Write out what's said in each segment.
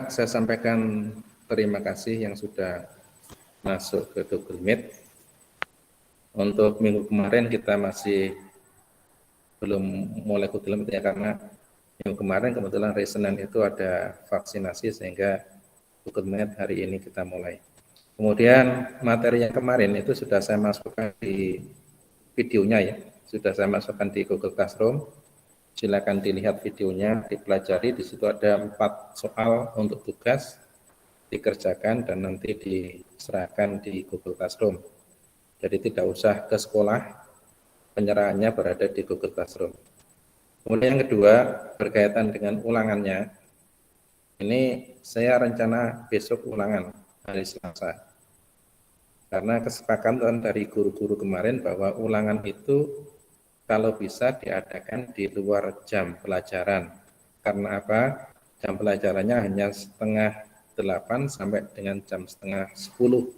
saya sampaikan terima kasih yang sudah masuk ke Google Meet. Untuk minggu kemarin kita masih belum mulai Google Meet ya, karena minggu kemarin kebetulan hari Senin itu ada vaksinasi sehingga Google Meet hari ini kita mulai. Kemudian materi yang kemarin itu sudah saya masukkan di videonya ya, sudah saya masukkan di Google Classroom. Silakan dilihat videonya, dipelajari. Di situ ada 4 soal untuk tugas dikerjakan dan nanti diserahkan di Google Classroom. Jadi tidak usah ke sekolah, penyerahannya berada di Google Classroom. Kemudian yang kedua, berkaitan dengan ulangannya. Ini saya rencana besok ulangan hari Selasa. Karena kesepakatan dari guru-guru kemarin bahwa ulangan itu kalau bisa diadakan di luar jam pelajaran. Karena apa? Jam pelajarannya hanya setengah 8 sampai dengan jam setengah 10.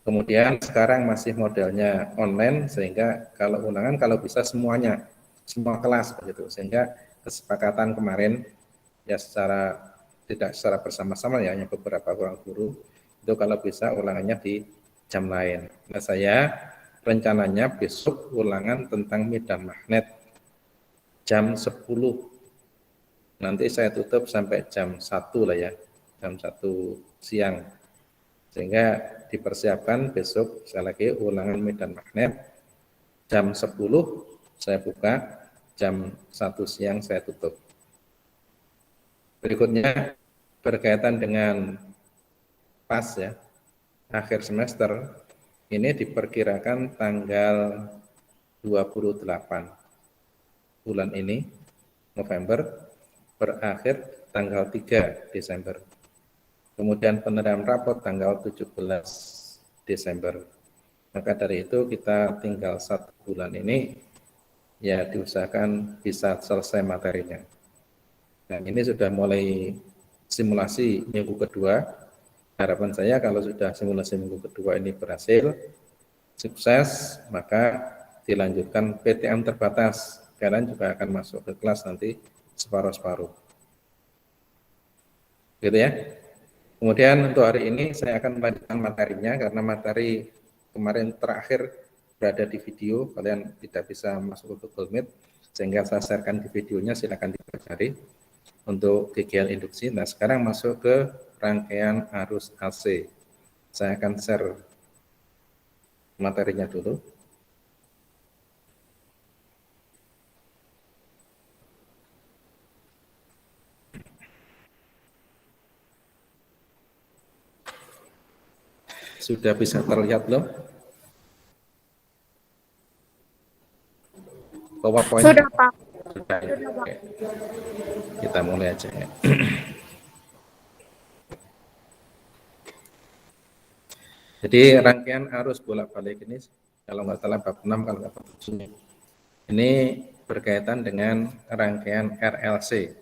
Kemudian sekarang masih modelnya online, sehingga kalau ulangan kalau bisa semuanya, semua kelas begitu. Sehingga kesepakatan kemarin ya tidak secara bersama-sama ya, hanya beberapa orang guru itu kalau bisa ulangannya di jam lain. Nah, saya rencananya besok ulangan tentang medan magnet jam 10. Nanti saya tutup sampai jam 1 lah ya, jam 1 siang. Sehingga dipersiapkan besok saya lagi ulangan medan magnet jam 10 saya buka, jam 1 siang saya tutup. Berikutnya berkaitan dengan PAS ya, akhir semester ini diperkirakan tanggal 28 bulan ini, November, berakhir tanggal 3 Desember. Kemudian penerimaan rapot tanggal 17 Desember. Maka dari itu kita tinggal 1 bulan ini ya diusahakan bisa selesai materinya. Nah, ini sudah mulai simulasi minggu kedua. Harapan saya kalau sudah simulasi minggu kedua ini berhasil, sukses, maka dilanjutkan PTM terbatas. Kalian juga akan masuk ke kelas nanti separuh-separuh. Gitu ya. Kemudian untuk hari ini saya akan melanjutkan materinya, karena materi kemarin terakhir berada di video, kalian tidak bisa masuk ke Google Meet, sehingga saya sharekan di videonya, silakan dipelajari untuk GGL induksi. Nah, sekarang masuk ke rangkaian arus AC. Saya akan share materinya dulu. Sudah bisa terlihat belum? PowerPoint? Sudah, Pak. Sudah. Oke. Kita mulai aja ya. Jadi rangkaian arus bolak-balik ini, kalau nggak salah bab 6, kalau nggak bab 7. Ini berkaitan dengan rangkaian RLC.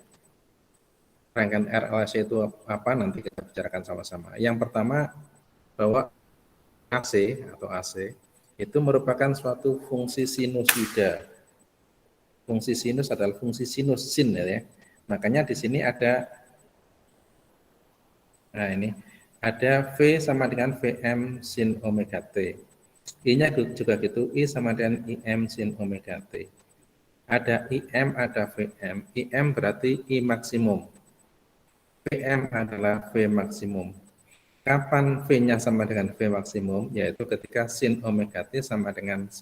Rangkaian RLC itu apa? Nanti kita bicarakan sama-sama. Yang pertama, bahwa AC atau AC itu merupakan suatu fungsi sinusida. Fungsi sinus adalah fungsi sinus, sin ya. Makanya di sini ada, nah ini, ada V sama dengan Vm sin omega T. I-nya juga gitu, I sama dengan Im sin omega T. Ada Im, ada Vm. Im berarti I maksimum. Vm adalah V maksimum. Kapan V-nya sama dengan V maksimum? Yaitu ketika sin omega T sama dengan 1.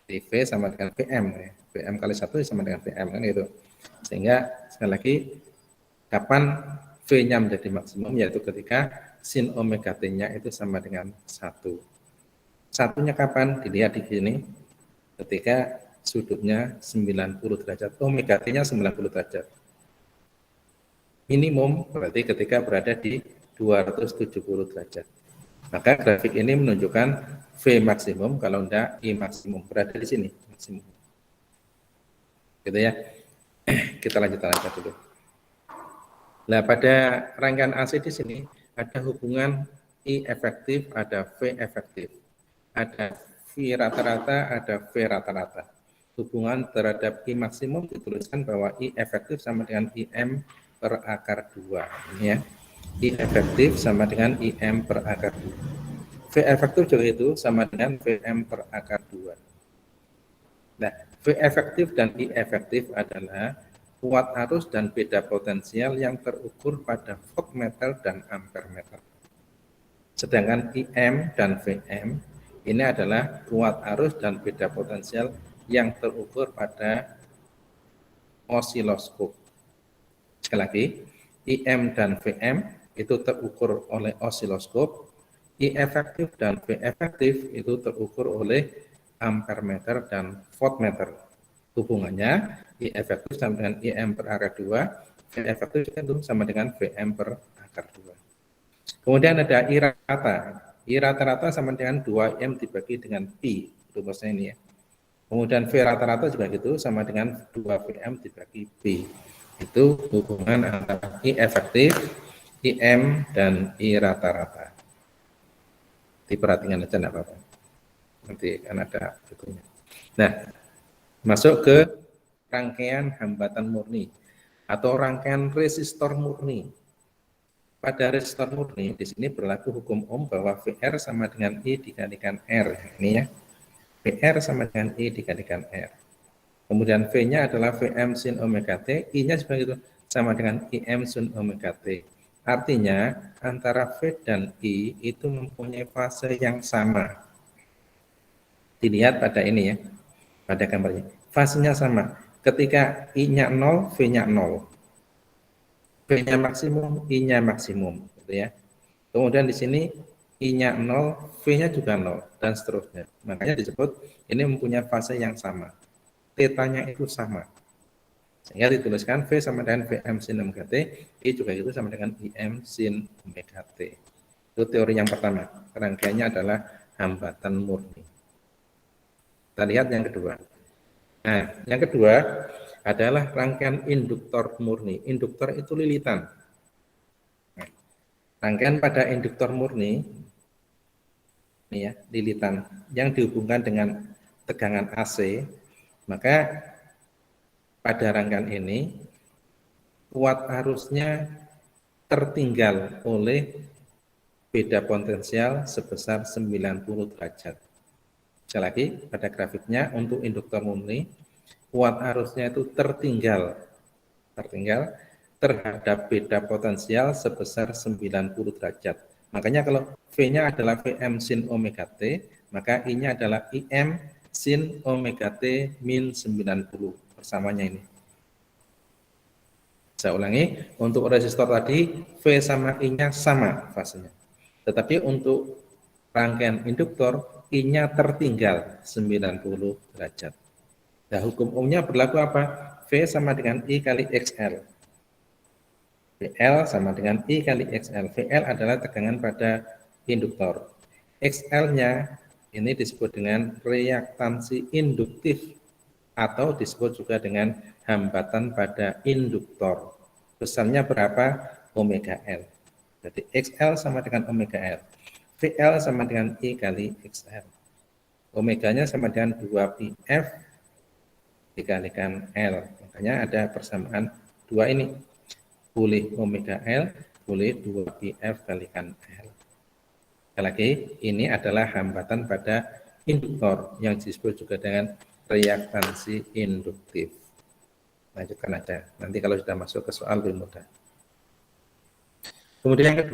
Jadi V sama dengan Vm. Vm kali 1 sama dengan Vm, kan gitu. Sehingga sekali lagi, kapan V-nya menjadi maksimum? Yaitu ketika sin omega T-nya itu sama dengan 1. Satunya kapan? Dilihat di sini. Ketika sudutnya 90 derajat. Omega T-nya 90 derajat. Minimum berarti ketika berada di 270 derajat. Maka grafik ini menunjukkan V maksimum, kalau enggak I maksimum, berada di sini maksimum. Gitu ya. Kita lanjutkan aja dulu. Nah, pada rangkaian AC di sini ada hubungan I efektif, ada V efektif. Ada V rata-rata, ada V rata-rata. hubungan terhadap I maksimum dituliskan bahwa I efektif sama dengan IM per akar 2. Ini ya. I efektif sama dengan IM per akar 2. V efektif juga itu sama dengan VM per akar 2. Nah, V efektif dan I efektif adalah kuat arus dan beda potensial yang terukur pada voltmeter dan ampermeter. Sedangkan IM dan VM ini adalah kuat arus dan beda potensial yang terukur pada osiloskop. Sekali lagi, IM dan VM itu terukur oleh osiloskop, I efektif dan V efektif itu terukur oleh ampermeter dan voltmeter. Hubungannya I efektif sama dengan IM per akar 2, V efektif itu sama dengan VM per akar 2. Kemudian ada I rata. I rata-rata sama dengan 2M dibagi dengan Pi, rumusnya ini ya. Kemudian V rata-rata juga gitu, sama dengan 2VM dibagi P. Itu hubungan antara I efektif, IM, dan I rata-rata. Diperhatikan aja, enggak apa-apa. Nanti akan ada bukunya. Nah, masuk ke rangkaian hambatan murni atau rangkaian resistor murni. Pada resistor murni, di sini berlaku hukum Ohm bahwa VR sama dengan I dikalikan R. Ini ya, VR sama dengan I dikalikan R. Kemudian V-nya adalah Vm sin omega T, I-nya juga itu sama dengan Im sin omega T. Artinya antara V dan I itu mempunyai fase yang sama. Dilihat pada ini ya, pada gambarnya. Fasenya sama. Ketika I-nya 0, V-nya 0. V-nya maksimum, I-nya maksimum, gitu ya. Kemudian di sini I-nya 0, V-nya juga 0, dan seterusnya. Makanya disebut ini mempunyai fase yang sama. Theta-nya itu sama. Sehingga dituliskan V sama dengan Vm sin omega T, I juga itu sama dengan Im sin omega T. Itu teori yang pertama. Rangkaiannya adalah hambatan murni. Kita lihat yang kedua. Nah, yang kedua adalah rangkaian induktor murni. Induktor itu lilitan. Nah, rangkaian pada induktor murni, ini ya, lilitan yang dihubungkan dengan tegangan AC, maka pada rangkaian ini kuat arusnya tertinggal oleh beda potensial sebesar 90 derajat. Sekali lagi, pada grafiknya untuk induktor murni, kuat arusnya itu tertinggal terhadap beda potensial sebesar 90 derajat. Makanya kalau V-nya adalah Vm sin omega T, maka I-nya adalah Im sin omega T min 90. Persamanya ini. Saya ulangi, untuk resistor tadi V sama I-nya sama fasenya. Tetapi untuk rangkaian induktor I-nya tertinggal 90 derajat. Nah, hukum Ohmnya berlaku apa? V sama dengan I kali XL. VL sama dengan I kali XL. VL adalah tegangan pada induktor. XL-nya ini disebut dengan reaktansi induktif atau disebut juga dengan hambatan pada induktor. Besarnya berapa? Omega L. Jadi XL sama dengan omega L. VL sama dengan I kali XL. Omeganya sama dengan 2πf dikalikan L. Makanya ada persamaan dua ini. Boleh omega L, boleh 2πf kalikan L. Sekali lagi, ini adalah hambatan pada induktor yang disebut juga dengan reaktansi induktif. Lanjutkan aja. Nanti kalau sudah masuk ke soal lebih mudah. Kemudian yang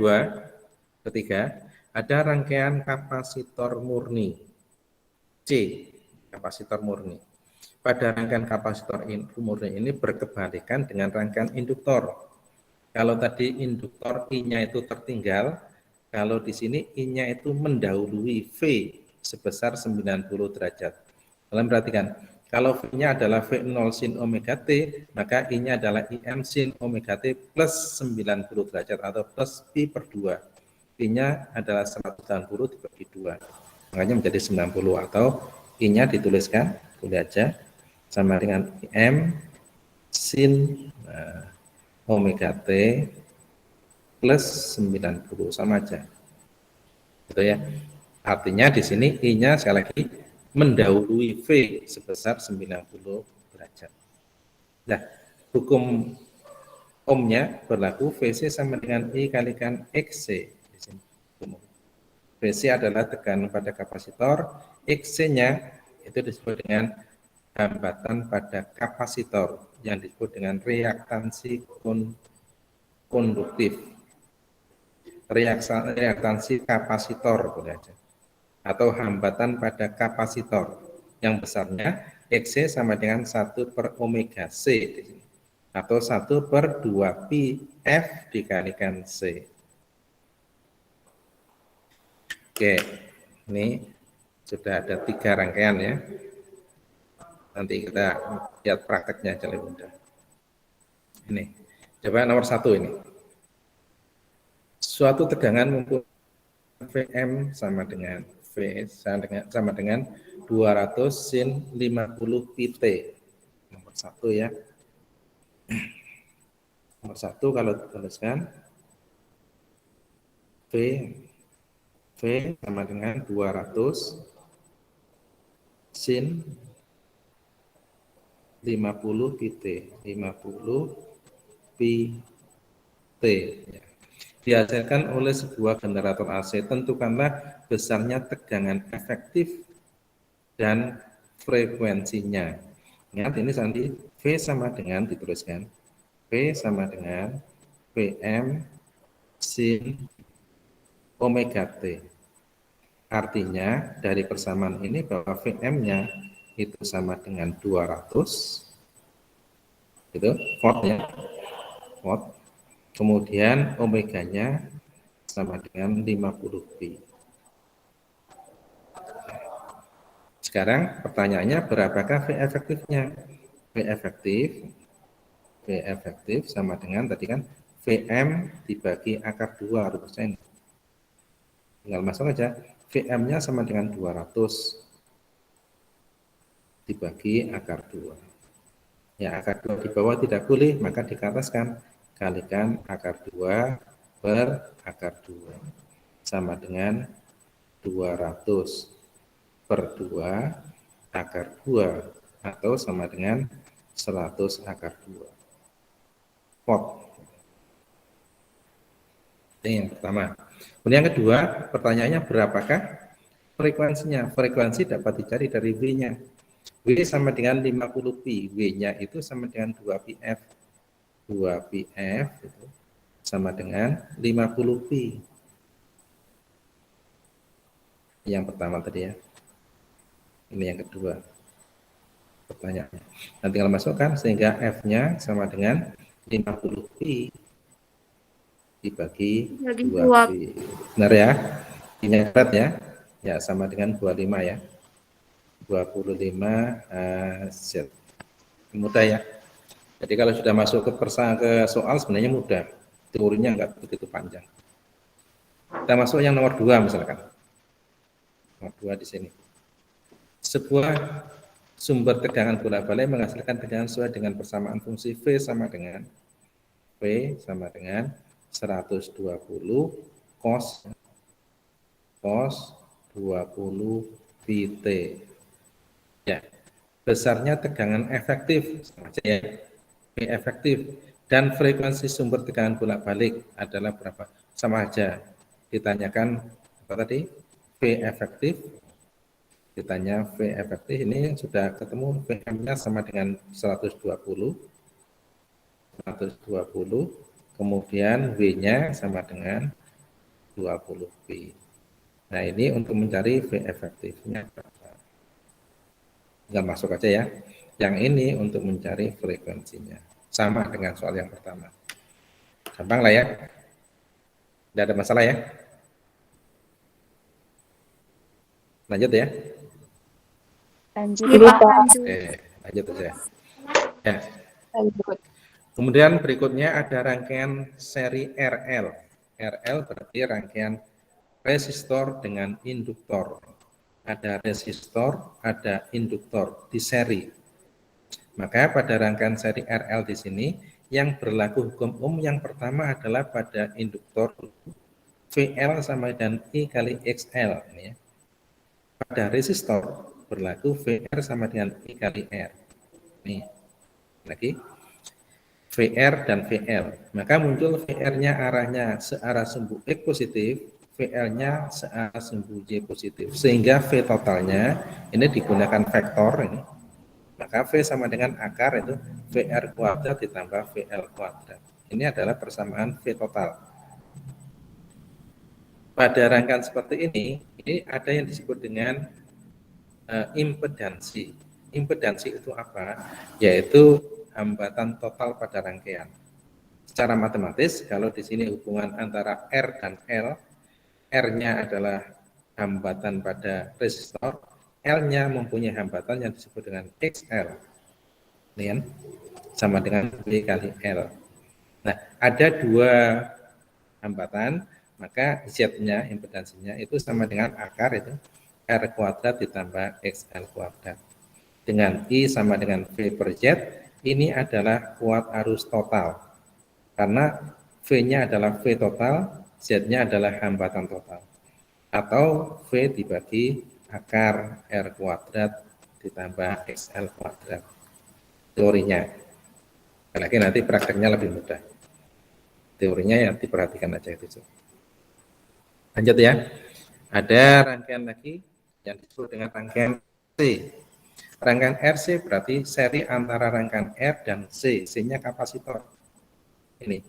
ketiga, ada rangkaian kapasitor murni. C, kapasitor murni. Pada rangkaian kapasitor murni ini berkebalikan dengan rangkaian induktor. Kalau tadi induktor I-nya itu tertinggal, kalau di sini I-nya itu mendahului V sebesar 90 derajat. Kalian perhatikan, kalau V-nya adalah V0 sin omega T, maka I-nya adalah Im sin omega T plus 90 derajat atau plus Pi per 2. I-nya adalah 180 dibagi 2. Makanya menjadi 90 atau I-nya dituliskan, boleh aja, sama dengan Im sin omega T plus 90, sama aja. Gitu ya. Artinya di sini I-nya sekali lagi mendahului V sebesar 90 derajat. Nah, hukum ohmnya berlaku VC sama dengan I kalikan XC. Di sini. VC adalah tekanan pada kapasitor, XC-nya itu disebut dengan hambatan pada kapasitor yang disebut dengan reaktansi konduktif. Reaktansi kapasitor boleh aja. Atau hambatan pada kapasitor yang besarnya Xc sama dengan 1 per omega C di sini. Atau 1 per 2 pi F dikalikan C. Oke, ini sudah ada 3 rangkaian ya. Nanti kita lihat prakteknya aja lebih mudah. Ini, coba nomor 1 ini. Suatu tegangan mempunyai Vm sama dengan V sama dengan 200 sin 50 pt. Nomor 1 ya. Nomor 1 kalau dituliskan V sama dengan 200 sin 50 pt. 50 pt. Ya. Dihasilkan oleh sebuah generator AC, tentukanlah besarnya tegangan efektif dan frekuensinya. Ingat ini nanti V sama dengan dituliskan V sama dengan Vm sin omega T. Artinya dari persamaan ini bahwa Vm-nya itu sama dengan 200 itu volt ya, volt. Kemudian omeganya sama dengan 50 pi. Sekarang pertanyaannya berapakah V efektifnya? V efektif sama dengan tadi kan Vm dibagi akar 2 rumusnya ini. Tinggal masuk aja. Vm-nya sama dengan 200 dibagi akar 2. Ya, akar 2 di bawah tidak boleh, maka dikataskan kalikan akar 2 per akar 2 sama dengan 200 per 2 akar 2 atau sama dengan 100 akar 2 volt. Ini yang pertama. Kemudian yang kedua, pertanyaannya berapakah frekuensinya? Frekuensi dapat dicari dari V-nya. V sama dengan 50 pi. V-nya itu sama dengan 2 pf. 2 pf itu sama dengan 50 pi. Yang pertama tadi ya. Ini yang kedua. Pertanyaannya. Nanti tinggal masukkan sehingga F-nya sama dengan 50 pi dibagi 2 pi. Benar ya? Ini berat ya. Ya, sama dengan 25 ya. 25 Z. Mudah ya. Jadi kalau sudah masuk ke soal sebenarnya mudah. Teorinya enggak begitu panjang. Kita masuk yang nomor 2 misalkan. Nomor 2 di sini. Sebuah sumber tegangan bola-balik menghasilkan tegangan sesuai dengan persamaan fungsi V sama dengan 120 cos 20 pt. Ya, besarnya tegangan efektif sama aja ya. V efektif dan frekuensi sumber tegangan bolak-balik adalah berapa? Sama aja. Ditanyakan apa tadi? V efektif. Ditanya V efektif ini sudah ketemu Vm-nya sama dengan 120. Kemudian V-nya sama dengan 20 pi. Nah, ini untuk mencari V efektifnya berapa? Tinggal masuk aja ya. Yang ini untuk mencari frekuensinya. Sama dengan soal yang pertama. Gampang lah ya. Tidak ada masalah ya. Lanjut ya. Lanjut, Pak. Lanjut aja. Ya. Kemudian berikutnya ada rangkaian seri RL. RL berarti rangkaian resistor dengan induktor. Ada resistor, ada induktor di seri. Maka pada rangkaian seri RL di sini yang berlaku hukum Ohm yang pertama adalah pada induktor VL sama dengan I kali XL. Ini ya. Pada resistor berlaku VR sama dengan I kali R. Nih, lagi VR dan VL. Maka muncul VR-nya arahnya searah sumbu X positif, VL-nya searah sumbu Y positif. Sehingga V totalnya ini digunakan vektor ini. Maka V sama dengan akar itu VR kuadrat ditambah VL kuadrat. Ini adalah persamaan V total. Pada rangkaian seperti ini ada yang disebut dengan impedansi. Impedansi itu apa? Yaitu hambatan total pada rangkaian. Secara matematis, kalau di sini hubungan antara R dan L, R-nya adalah hambatan pada resistor, L-nya mempunyai hambatan yang disebut dengan XL. Ini kan? Sama dengan V kali L. Nah, ada dua hambatan, maka Z-nya, impedansinya itu sama dengan akar itu R kuadrat ditambah XL kuadrat. Dengan I sama dengan V per Z, ini adalah kuat arus total. Karena V-nya adalah V total, Z-nya adalah hambatan total. Atau V dibagi akar R kuadrat ditambah XL kuadrat. Teorinya. Lagi nanti prakteknya lebih mudah. Teorinya yang diperhatikan aja itu. Lanjut ya. Ada rangkaian lagi yang disebut dengan rangkaian C. Rangkaian RC berarti seri antara rangkaian R dan C. C-nya kapasitor. Ini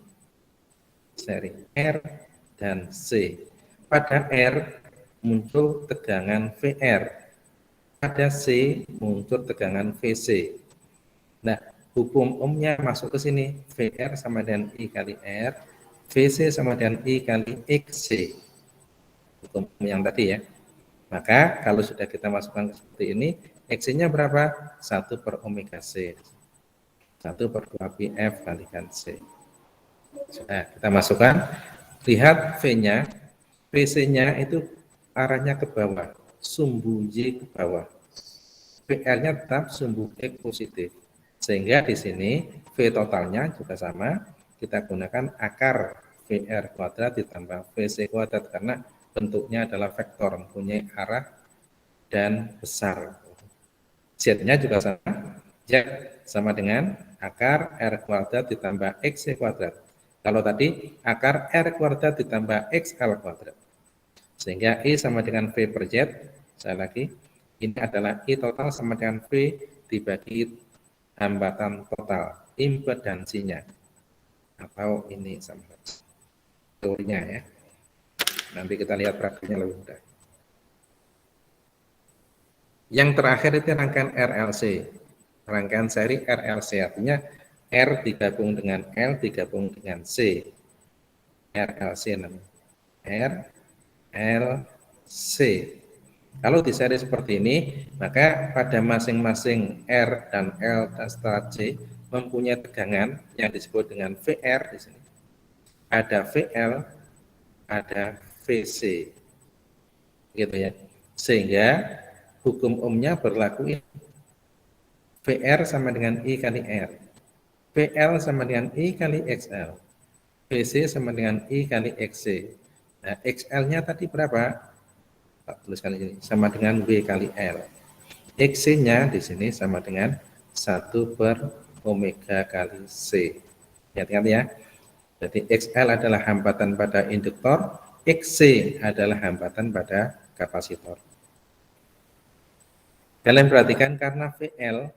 seri R dan C. Pada R muncul tegangan VR. Pada C muncul tegangan VC. Nah, hukum ohmnya masuk ke sini. VR sama dengan I kali R, VC sama dengan I kali XC. Hukum yang tadi ya. Maka kalau sudah kita masukkan seperti ini, XC-nya berapa? 1 per omega C. 1 per 2 PF kalikan C. Sudah, kita masukkan. Lihat V-nya. VC-nya itu arahnya ke bawah. Sumbu Y ke bawah. VR-nya tetap sumbu X positif. Sehingga di sini V totalnya juga sama. Kita gunakan akar VR kuadrat ditambah VC kuadrat. Karena bentuknya adalah vektor, mempunyai arah dan besar. Z-nya juga sama. Z sama dengan akar R kuadrat ditambah XC kuadrat. Kalau tadi akar R kuadrat ditambah XL kuadrat. Sehingga I sama dengan V per Z. Saya lagi, ini adalah I total sama dengan V dibagi hambatan total, impedansinya. Atau ini sama teorinya ya. Nanti kita lihat praktiknya lebih mudah. Yang terakhir itu rangkaian RLC. Rangkaian seri RLC artinya R digabung dengan L digabung dengan C. RLC namanya. R, L, C. Kalau di seri seperti ini, maka pada masing-masing R dan L dan setelah C mempunyai tegangan yang disebut dengan VR di sini. Ada VL, ada VC. Gitu ya. Sehingga hukum ohmnya berlaku ini. VR sama dengan I kali R. VL sama dengan I kali XL. VC sama dengan I kali XC. Nah, XL-nya tadi berapa? Tuliskan di sini. Sama dengan W kali L. XC-nya di sini sama dengan 1 per omega kali C. Ingat-ingat ya. Jadi XL adalah hambatan pada induktor, XC adalah hambatan pada kapasitor. Kalian perhatikan karena VL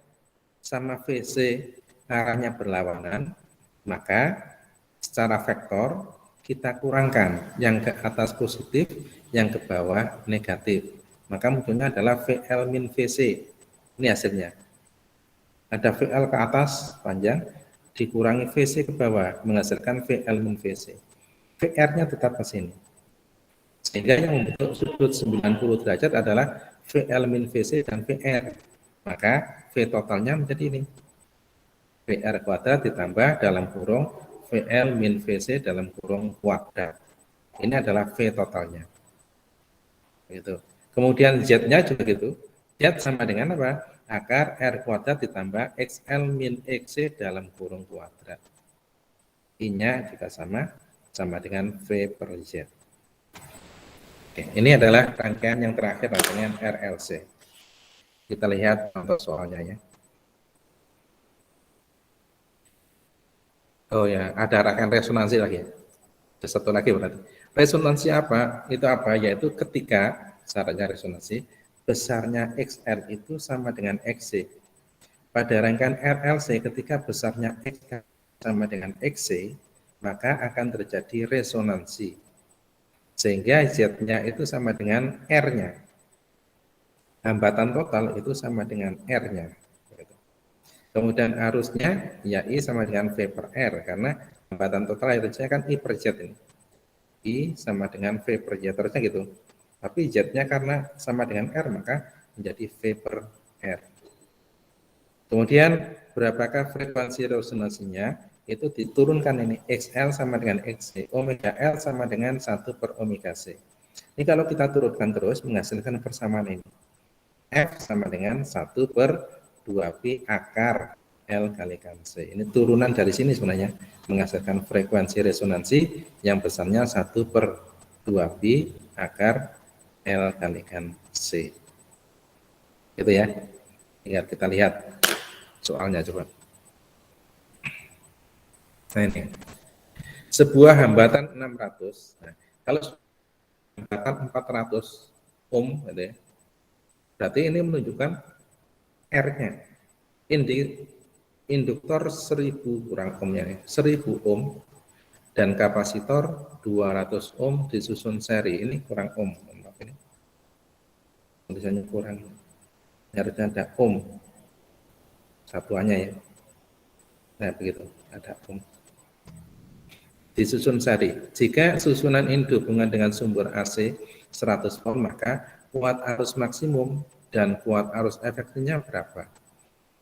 sama VC arahnya berlawanan, maka secara vektor kita kurangkan yang ke atas positif, yang ke bawah negatif. Maka munculnya adalah VL min VC. Ini hasilnya. Ada VL ke atas panjang, dikurangi VC ke bawah, menghasilkan VL min VC. VR-nya tetap ke sini. Sehingga yang membentuk sudut 90 derajat adalah VL min VC dan VR. Maka V totalnya menjadi ini. VR kuadrat ditambah dalam kurung VL min VC dalam kurung kuadrat. Ini adalah V totalnya. Gitu. Kemudian Z-nya juga gitu. Z sama dengan apa? Akar R kuadrat ditambah XL min XC dalam kurung kuadrat. I-nya juga sama dengan V per Z. Oke, ini adalah rangkaian yang terakhir, rangkaian RLC. Kita lihat contoh soalnya ya. Oh ya, ada rangkaian resonansi lagi ya. Ada satu lagi berarti. Resonansi apa? Itu apa? Yaitu ketika syaratnya resonansi, besarnya XL itu sama dengan XC. Pada rangkaian RLC ketika besarnya X sama dengan XC, maka akan terjadi resonansi. Sehingga Z-nya itu sama dengan R-nya. Hambatan total itu sama dengan R-nya. Kemudian arusnya ya I sama dengan V per R, karena hambatan total air terjadinya kan I per Z ini. I sama dengan V per Z terusnya gitu. Tapi Z-nya karena sama dengan R maka menjadi V per R. Kemudian berapakah frekuensi resonansinya? Itu diturunkan ini XL sama dengan XC, omega L sama dengan 1 per omega C. Ini kalau kita turunkan terus menghasilkan persamaan ini. F sama dengan 1 per 2pi akar L kalikan C. Ini turunan dari sini sebenarnya menghasilkan frekuensi resonansi yang besarnya 1 per 2pi akar L kalikan C. Gitu ya. Tinggal kita lihat soalnya coba. Nah ini. Sebuah hambatan 600. Nah, kalau hambatan 400 ohm gitu ya. Berarti ini menunjukkan R-nya. Induktor 1000 kurang ohmnya ya. 1000 ohm dan kapasitor 200 ohm disusun seri. Ini kurang ohm. Ini tulisannya kurang. Harusnya ada ohm satuannya ya. Nah begitu, ada ohm. Disusun seri. Jika susunan ini dihubungkan dengan sumber AC 100 volt, maka kuat arus maksimum dan kuat arus efektifnya berapa?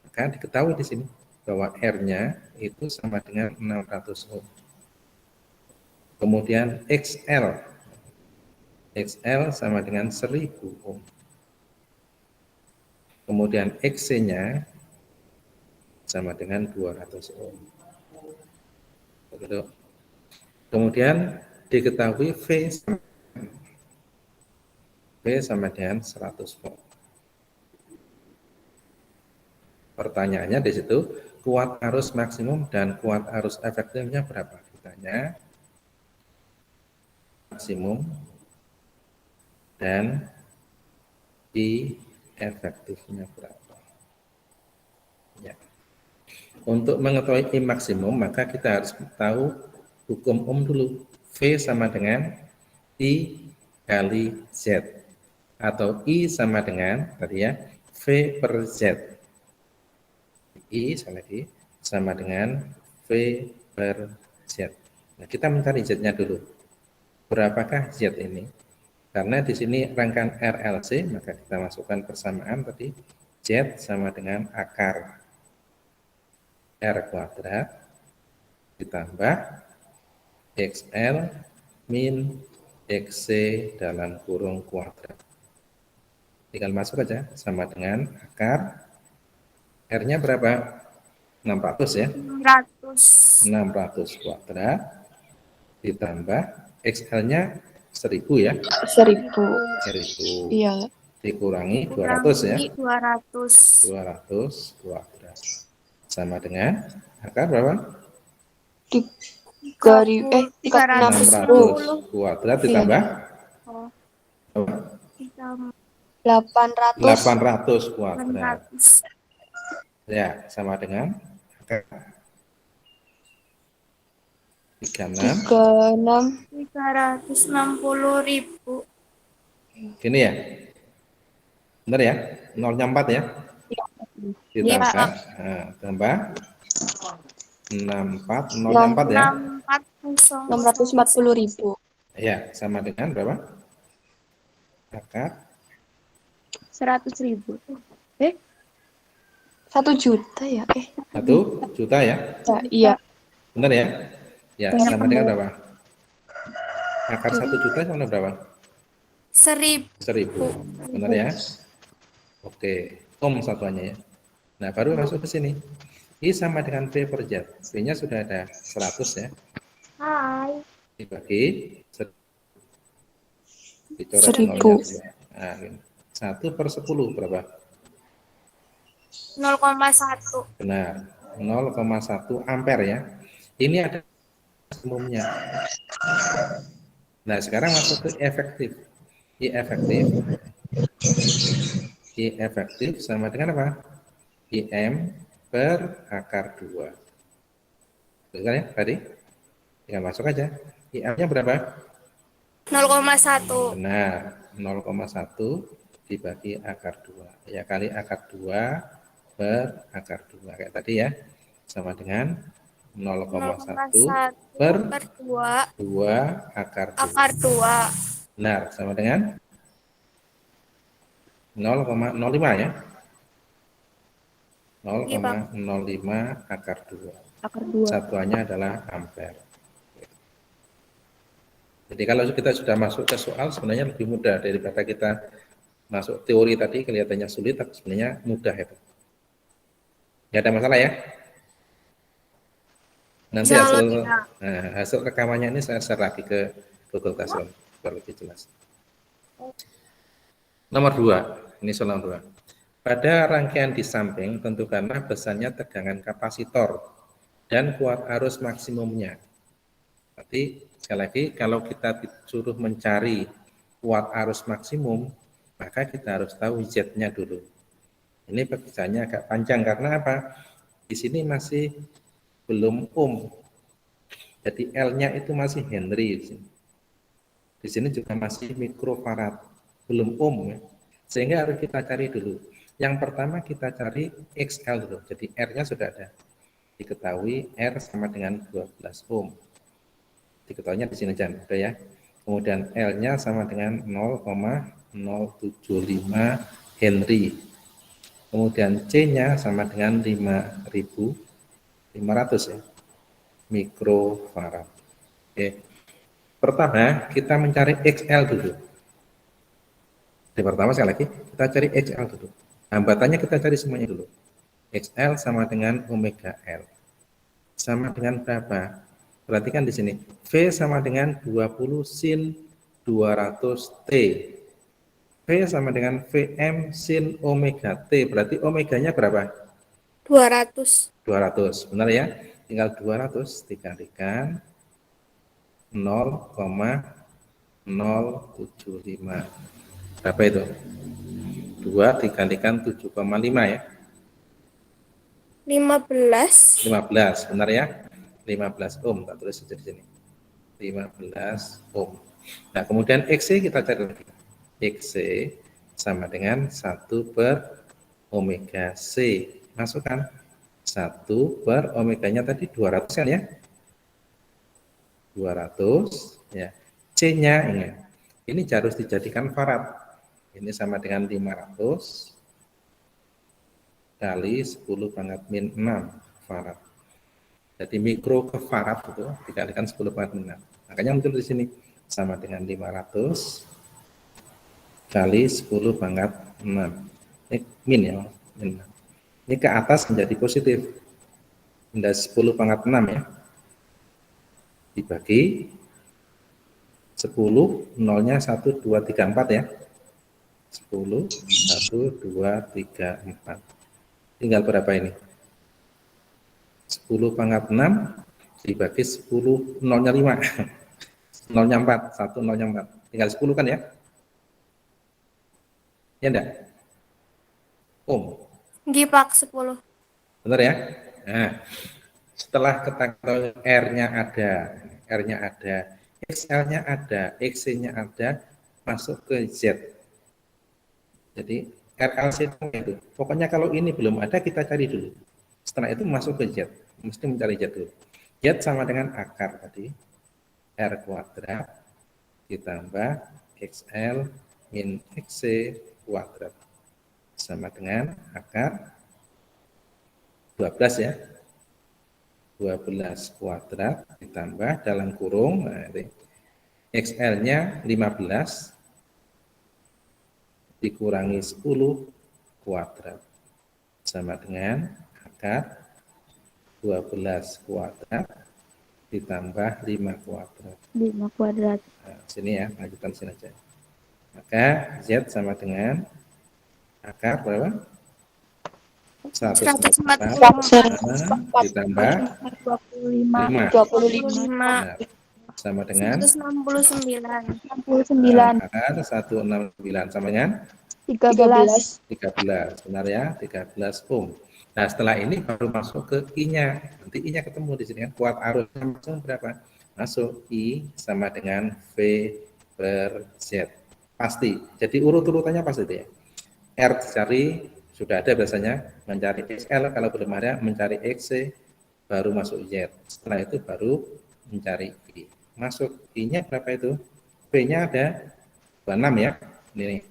Maka diketahui di sini bahwa R-nya itu sama dengan 600 ohm. Kemudian XL sama dengan 1000 ohm. Kemudian XC-nya sama dengan 200 ohm. Begitu. Kemudian diketahui V sama dengan 100 volt. Pertanyaannya di situ, kuat arus maksimum dan kuat arus efektifnya berapa? Ditanya maksimum dan I efektifnya berapa? Ya. Untuk mengetahui I maksimum, maka kita harus tahu hukum Ohm dulu. V sama dengan I kali Z. Atau I sama dengan, tadi ya, V per Z. I sekali lagi sama dengan V per Z. Nah, kita mencari Z-nya dulu. Berapakah Z ini? Karena di sini rangkaian RLC, maka kita masukkan persamaan tadi Z sama dengan akar R kuadrat ditambah XL min XC dalam kurung kuadrat. Tinggal masuk aja sama dengan akar R-nya berapa? 600 ya. 600 kuadrat ditambah XL-nya 1000 ya. 1000. Iya. Dikurangi 200 ya. 200. 200 kuadrat. Sama dengan akar berapa? 600 kuadrat ditambah 800 kuadrat. Ya, sama dengan akar 360.000. Gini ya. Benar ya? 0-nya 4 ya. Ditambah, tambah 64, 0-nya 4 ya. 640.000. Ya, sama dengan berapa? Akar 100.000. 1 juta ya? 1 juta ya. Iya. Benar ya? Ya, sama dengan berapa? Akar 1 juta sama berapa? 1000. Benar ya? Oke, ohm satuannya ya. Nah, baru masuk ke sini. I sama dengan V per Z. V-nya sudah ada 100 ya. Hai. Dibagi dicoret 1000. nolnya. Nah, 1 per 10 berapa? 0,1. Benar, 0,1 ampere ya. Ini ada maksimumnya. Nah, sekarang masuk ke efektif. I efektif. I efektif sama dengan apa? IM per akar 2. Betul ya tadi? Tinggal masuk aja. IM-nya berapa? 0,1. Benar, 0,1 dibagi akar 2. Ya kali akar 2 per akar 2. Kayak tadi ya. Sama dengan 0,1 0,1 per per 2 2 akar 2. akar 2. Benar, sama dengan 0,05 ya. Iya, Pak. 0,05 akar 2. Akar 2. Satuannya adalah ampere. Jadi kalau kita sudah masuk ke soal sebenarnya lebih mudah daripada kita masuk teori tadi kelihatannya sulit, tapi sebenarnya mudah itu. Tidak ada masalah ya. Nanti Insya Allah tidak. hasil rekamannya ini saya share lagi ke Google Classroom supaya lebih jelas. Nomor 2, ini soal nomor 2. Pada rangkaian di samping tentukanlah besarnya tegangan kapasitor dan kuat arus maksimumnya. Berarti sekali lagi kalau kita disuruh mencari kuat arus maksimum, maka kita harus tahu Z-nya dulu. Ini pekerjaannya agak panjang karena apa? Di sini masih belum ohm. Jadi L-nya itu masih Henry di sini. Di sini juga masih mikrofarad, belum ohm ya. Sehingga harus kita cari dulu. Yang pertama kita cari XL dulu. Jadi R-nya sudah ada. Diketahui R sama dengan 12 ohm. Diketahuinya di sini aja, udah ya. Kemudian L-nya sama dengan 0,075 Henry. Kemudian C-nya sama dengan 5.500 ya, mikrofarad. Oke. Pertama, kita mencari XL dulu. Jadi pertama sekali lagi, kita cari XL dulu. Hambatannya kita cari semuanya dulu. XL sama dengan omega L. Sama dengan berapa? Perhatikan di sini. V sama dengan 20 sin 200 T. V sama dengan Vm sin omega T. Berarti omeganya berapa? 200. 200. Benar ya? Tinggal 200 dikalikan 0,075. Berapa itu? 2 dikalikan 7,5 ya. 15. 15, benar ya? 15 ohm, tak tulis saja di sini. 15 ohm. Nah, kemudian XC kita cari lagi. XC sama dengan 1 per omega C. Masukkan 1 per omeganya tadi 200 kan ya? 200 ya. C-nya ingat. Ini harus dijadikan farad. Ini sama dengan 500 kali 10 pangkat min 6 farad. Jadi mikro ke farad itu dikalikan 10 pangkat min 6. Makanya muncul di sini sama dengan 500 kali 10 pangkat 6. Ini min ya, min 6. Ini ke atas menjadi positif. Menjadi 10 pangkat 6 ya. Dibagi 10, nolnya 1, 2, 3, 4 ya. 10, 1, 2, 3, 4. Tinggal berapa ini? 10 pangkat 6 dibagi 10, nolnya 5. Nolnya 4, 1 nolnya 4. Tinggal 10 kan ya? Ya enggak? Nggih, Pak, 10. Benar ya? Nah, setelah ketahui R-nya ada, R-nya ada, XL-nya ada, XC-nya ada, masuk ke Z. Jadi RLC itu, pokoknya kalau ini belum ada kita cari dulu. Setelah itu masuk ke Z, mesti mencari Z dulu. Z sama dengan akar tadi, R kuadrat ditambah XL min XC kuadrat sama dengan akar 12 ya. 12 kuadrat ditambah dalam kurung, nah, XL-nya 15 dikurangi 10 kuadrat sama dengan akar 12 kuadrat ditambah 5 kuadrat. 5 kuadrat. Nah, sini ya, lanjutkan sini aja. Maka Z sama dengan akar berapa? 145 ditambah 5 25. nah, sama dengan 169. 169 sama dengan 13. 13, benar ya, 13 ohm. Nah, setelah ini baru masuk ke I-nya. Nanti I-nya ketemu di sini kan, kuat arusnya masuk berapa? Masuk I sama dengan V per Z. Pasti. Jadi urut-urutannya pasti itu ya. R dicari, sudah ada biasanya, mencari XL, kalau belum ada, mencari XC, baru masuk Z. Setelah itu baru mencari I. Masuk I-nya berapa itu? V-nya ada 26 ya. Ini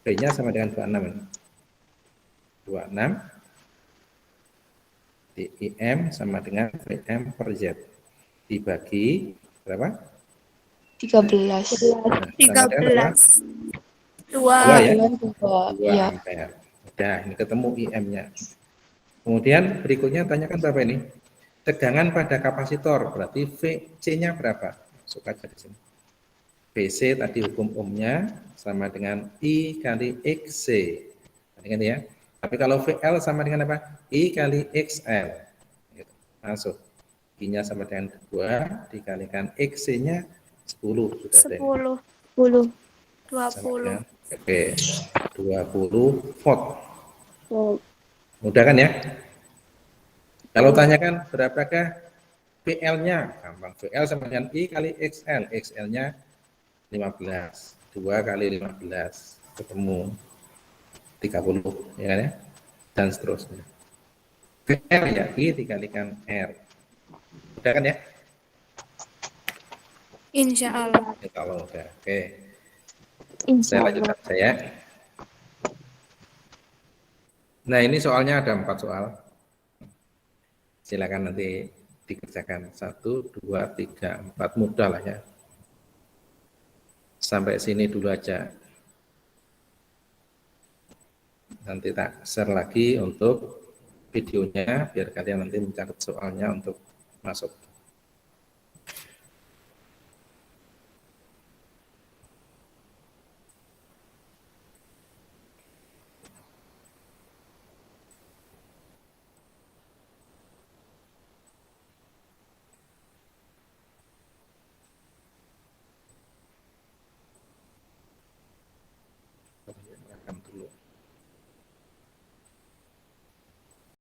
V-nya sama dengan 26 ini. 26 DIM sama dengan VM per Z. Dibagi berapa? 13. Sama dengan berapa? 13. 2 ya? 2. 2 Iya. ampere. Udah, ini ketemu IM-nya. Kemudian berikutnya tanyakan berapa ini? Tegangan pada kapasitor, berarti VC-nya berapa? Masuk aja di sini. VC tadi hukum ohmnya sama dengan I kali XC. Ingat ya. Tapi kalau VL sama dengan apa? I kali XL. Gitu. Masuk. I-nya sama dengan 2 dikalikan XC-nya 10. Sudah ada. 10. 10. Sama 20. dengan oke, 20 volt. Oh, Mudah kan ya? Kalau tanyakan berapakah VL-nya? Gampang. VL sama dengan I kali XL. XL-nya 15. 2 kali 15. Ketemu 30. Ya kan ya? Dan seterusnya. VL ya, I dikalikan R. Mudah kan ya? Insya Allah. Ya, kalau udah. Oke. insya Saya Allah. lanjutkan saya. Nah, ini soalnya ada 4 soal. Silakan nanti dikerjakan 1, 2, 3, 4, mudah lah ya. Sampai sini dulu aja. Nanti tak share lagi untuk videonya biar kalian nanti mencatat soalnya untuk masuk.